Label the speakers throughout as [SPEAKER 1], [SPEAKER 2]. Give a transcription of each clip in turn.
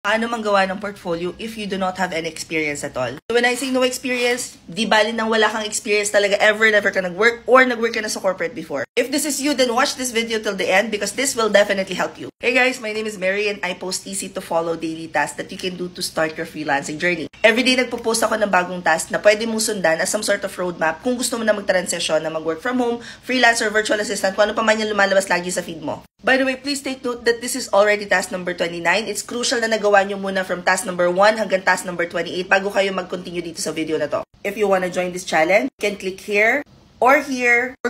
[SPEAKER 1] paano manggawa ng portfolio if you do not have any experience at all. So when I say no experience, di bali nang wala kang experience talaga never ka nag-work or nag-work ka na sa corporate before. If this is you, then watch this video till the end because this will definitely help you. Hey guys, my name is Mary and I post easy to follow daily tasks that you can do to start your freelancing journey. Everyday nagpo-post ako ng bagong task na pwede mong sundan as some sort of roadmap kung gusto mo na mag-transition na mag-work from home, freelancer, virtual assistant, kung ano pa man yung lumalabas lagi sa feed mo. By the way, please take note that this is already task number 29. It's crucial na nagawa nyo muna from task number 1 hanggang task number 28 bago kayo mag-continue dito sa video na to. If you wanna join this challenge, you can click here or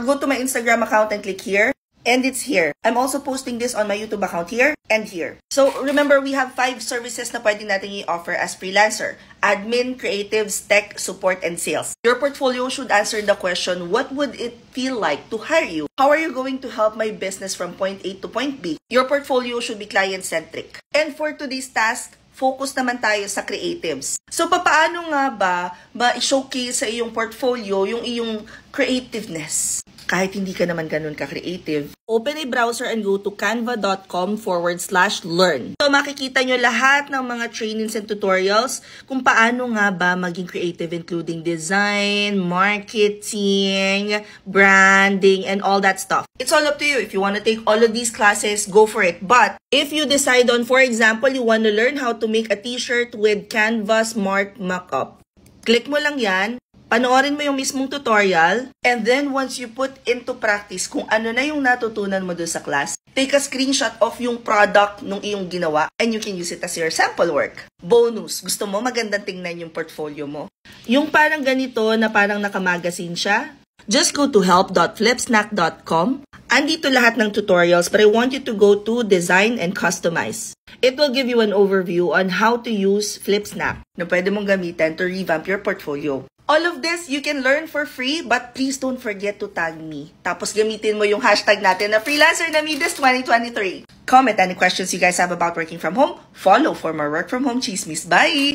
[SPEAKER 1] go to my Instagram account and click here. And it's here. I'm also posting this on my YouTube account here and here. So remember, we have 5 services na pwede natin i-offer as freelancer. Admin, creatives, tech, support, and sales. Your portfolio should answer the question, what would it feel like to hire you? How are you going to help my business from point A to point B? Your portfolio should be client-centric. And for today's task, focus naman tayo sa creatives. So, paano nga ba i-showcase sa iyong portfolio yung iyong creativeness? Kahit hindi ka naman ganun ka-creative. Open a browser and go to canva.com/learn. So, makikita nyo lahat ng mga trainings and tutorials kung paano nga ba maging creative, including design, marketing, branding, and all that stuff. It's all up to you. If you want to take all of these classes, go for it. But if you decide on, for example, you want to learn how to make a t-shirt with Canva Smart Mockup, click mo lang yan. Panoorin mo yung mismong tutorial, and then once you put into practice kung ano na yung natutunan mo doon sa class, take a screenshot of yung product nung iyong ginawa, and you can use it as your sample work. Bonus, gusto mo magandang tingnan yung portfolio mo? Yung parang ganito na parang nakamagazine siya? Just go to help.flipsnack.com. Andito lahat ng tutorials, but I want you to go to design and customize. It will give you an overview on how to use Flipsnack na pwede mong gamitin to revamp your portfolio. All of this, you can learn for free, but please don't forget to tag me. Tapos gamitin mo yung hashtag natin na FreelancerNamides2023. Comment any questions you guys have about working from home. Follow for more work from home chismis. Bye!